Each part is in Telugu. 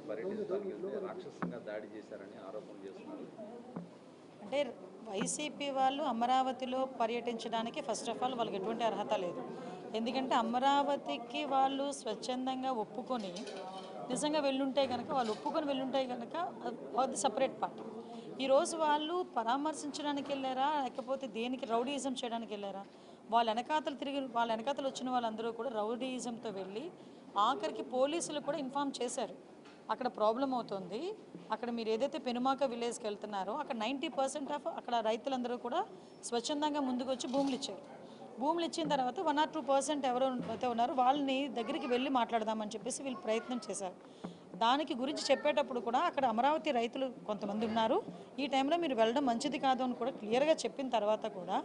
పర్యటించడానికి వెళ్తే రాక్షసంగా దాడి చేశారని ఆరోపణలు చేస్తున్నారు. అంటే వైసీపీ వాళ్ళు అమరావతిలో పర్యటించడానికి ఫస్ట్ ఆఫ్ ఆల్ వాళ్ళకి ఎటువంటి అర్హత లేదు. ఎందుకంటే అమరావతికి వాళ్ళు స్వచ్ఛందంగా ఒప్పుకొని నిజంగా వెళ్ళుంటే కనుక వాళ్ళు ఒప్పుకొని వెళ్ళుంటే కనుక అది సపరేట్ పార్ట్. ఈరోజు వాళ్ళు పరామర్శించడానికి వెళ్ళారా లేకపోతే దేనికి రౌడీయిజం చేయడానికి వెళ్ళారా? వాళ్ళ వెనకాతలు వచ్చిన వాళ్ళందరూ కూడా రౌడీయిజంతో వెళ్ళి ఆఖరికి పోలీసులు కూడా ఇన్ఫామ్ చేశారు అక్కడ ప్రాబ్లం అవుతుంది, అక్కడ మీరు ఏదైతే పెనుమాక విలేజ్కి వెళ్తున్నారో అక్కడ 90% ఆఫ్ అక్కడ రైతులందరూ కూడా స్వచ్ఛందంగా ముందుకు వచ్చి భూములు ఇచ్చారు. భూములు ఇచ్చిన తర్వాత 1 or 2% ఎవరో అయితే ఉన్నారో వాళ్ళని దగ్గరికి వెళ్ళి మాట్లాడదామని చెప్పేసి వీళ్ళు ప్రయత్నం చేశారు. దానికి గురించి చెప్పేటప్పుడు కూడా అక్కడ అమరావతి రైతులు కొంతమంది ఉన్నారు, ఈ టైంలో మీరు వెళ్ళడం మంచిది కాదు అని కూడా క్లియర్గా చెప్పిన తర్వాత కూడా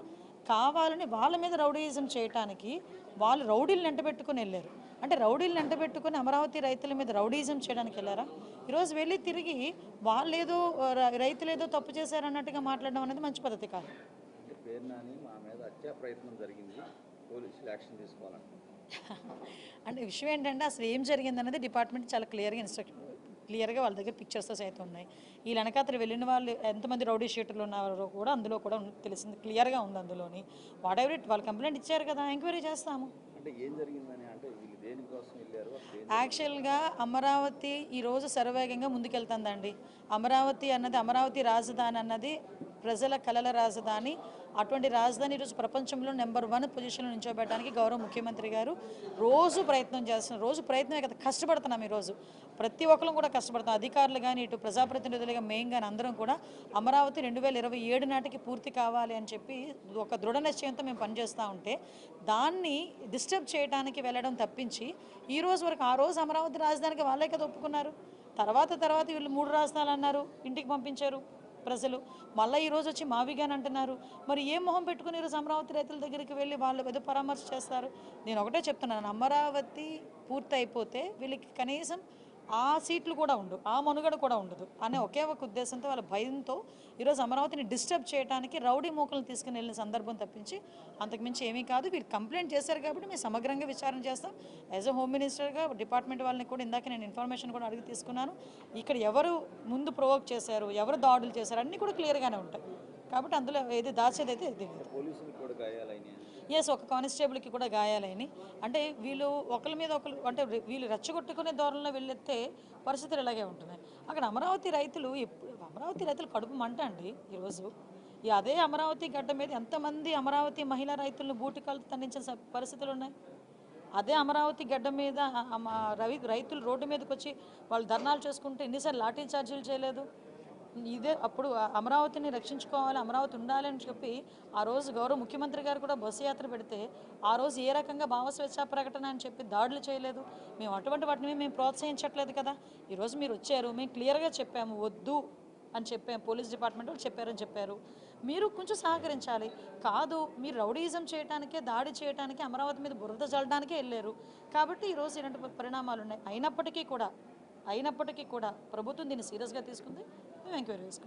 కావాలని వాళ్ళ మీద రౌడీయిజం చేయడానికి వాళ్ళు రౌడీలను ఎంటబెట్టుకుని వెళ్ళారు. అంటే రౌడీలను ఎంటబెట్టుకుని అమరావతి రైతుల మీద రౌడీయిజం చేయడానికి వెళ్ళారా? ఈరోజు వెళ్ళి తిరిగి వాళ్ళేదో రైతులేదో తప్పు చేశారన్నట్టుగా మాట్లాడడం అనేది మంచి పద్ధతి కాదు. పేర్నాని మా మీద హత్యా ప్రయత్నం జరిగింది, పోలీసులు యాక్షన్ తీసుకోవాలంట. అంటే విషయం ఏంటంటే అసలు ఏం జరిగిందనేది డిపార్ట్మెంట్ చాలా క్లియర్గా వాళ్ళ దగ్గర పిక్చర్స్ అయితే ఉన్నాయి. ఈ వెనకాతలు వెళ్ళిన వాళ్ళు ఎంతమంది రౌడీ షీటర్లు ఉన్నారో కూడా అందులో కూడా తెలిసింది, క్లియర్గా ఉంది అందులోని. వాట్ ఎవర్ ఇట్, వాళ్ళు కంప్లైంట్ ఇచ్చారు కదా, ఎంక్వైరీ చేస్తాము. అంటే ఏం జరిగిందని, అంటే వీళ్ళు దేనికోసం వెళ్ళారు? యాక్చువల్గా అమరావతి ఈరోజు శరవేగంగా ముందుకెళ్తుందండి. అమరావతి అన్నది, అమరావతి రాజధాని అన్నది ప్రజల కలల రాజధాని. అటువంటి రాజధాని ఈరోజు ప్రపంచంలో నెంబర్ 1 పొజిషన్లో నిల్చోబెట్టడానికి గౌరవ ముఖ్యమంత్రి గారు రోజు ప్రయత్నం చేస్తున్నారు. రోజు ప్రయత్నమే కదా, కష్టపడుతున్నాం. ఈరోజు ప్రతి ఒక్కరు కూడా కష్టపడుతున్నాం. అధికారులు కానీ ఇటు ప్రజాప్రతినిధులుగా మేము కానీ అందరం కూడా అమరావతి 2027 నాటికి పూర్తి కావాలి అని చెప్పి ఒక దృఢ నిశ్చయంతో మేము పనిచేస్తూ ఉంటే దాన్ని డిస్టర్బ్ చేయడానికి వెళ్ళడం తప్పించి ఈ రోజు వరకు ఆ రోజు అమరావతి రాజధానికి వాళ్ళే కదా ఒప్పుకున్నారు. తర్వాత వీళ్ళు 3 రాజధానులు అన్నారు, ఇంటికి పంపించారు ప్రజలు. మళ్ళీ ఈరోజు వచ్చి మావిగాని అంటున్నారు. మరి ఏం మొహం పెట్టుకుని ఈరోజు అమరావతి రైతుల దగ్గరికి వెళ్ళి వాళ్ళు ఏదో పరామర్శ చేస్తారు? నేను ఒకటే చెప్తున్నాను, అమరావతి పూర్తి అయిపోతే వీళ్ళకి కనీసం ఆ సీట్లు కూడా ఉండవు, ఆ మనుగడ కూడా ఉండదు అనే ఒకే ఒక ఉద్దేశంతో వాళ్ళ భయంతో ఈరోజు అమరావతిని డిస్టర్బ్ చేయడానికి రౌడీ మూకలను తీసుకుని వెళ్ళిన సందర్భం తప్పించి అంతకుమించి ఏమీ కాదు. వీళ్ళు కంప్లైంట్ చేశారు కాబట్టి మేము సమగ్రంగా విచారణ చేస్తాం. యాజ్ అ హోమ్ మినిస్టర్గా డిపార్ట్మెంట్ వాళ్ళని కూడా ఇందాక నేను ఇన్ఫర్మేషన్ కూడా అడిగి తీసుకున్నాను. ఇక్కడ ఎవరు ముందు ప్రొవోక్ చేశారు, ఎవరు దాడులు చేశారు అన్నీ కూడా క్లియర్గానే ఉంటాయి. కాబట్టి అందులో ఏది దాచేది అయితే ఇది ఒక కానిస్టేబుల్కి కూడా గాయాలైనవి. అంటే వీళ్ళు ఒకరి మీద ఒకరు అంటే వీళ్ళు రెచ్చగొట్టుకునే ధోరణిలో వెళ్ళెత్తే పరిస్థితులు ఇలాగే ఉంటున్నాయి. అక్కడ అమరావతి రైతులు కడుపు మంట అండి. ఈరోజు అదే అమరావతి గడ్డ మీద ఎంతమంది అమరావతి మహిళా రైతులను బూటికాలు తన్నించిన పరిస్థితులు ఉన్నాయి. అదే అమరావతి గడ్డ మీద రైతులు రోడ్డు మీదకి వచ్చి వాళ్ళు ధర్నాలు చేసుకుంటే ఎన్నిసార్లు లాఠీ చార్జీలు చేయలేదు? ఇదే అప్పుడు అమరావతిని రక్షించుకోవాలి, అమరావతి ఉండాలి అని చెప్పి ఆ రోజు గౌరవ ముఖ్యమంత్రి గారు కూడా బస్సు యాత్ర పెడితే ఆ రోజు ఏ రకంగా భావస్వేచ్ఛా ప్రకటన అని చెప్పి దాడులు చేయలేదు. మేము అటువంటి వాటిని మేము ప్రోత్సహించట్లేదు కదా. ఈరోజు మీరు వచ్చారు, మేము క్లియర్గా చెప్పాము వద్దు అని చెప్పాము, పోలీస్ డిపార్ట్మెంట్ వాళ్ళు చెప్పారు. మీరు కొంచెం సహకరించాలి. కాదు, మీరు రౌడీయిజం చేయడానికే, దాడి చేయడానికే, అమరావతి మీద బురద చల్లడానికే వెళ్ళారు. కాబట్టి ఈరోజు ఇలాంటి పరిణామాలు ఉన్నాయి. అయినప్పటికీ కూడా ప్రభుత్వం దీన్ని సీరియస్గా తీసుకుంది. మేము ఎంక్వైరీ చేసుకుంటాం.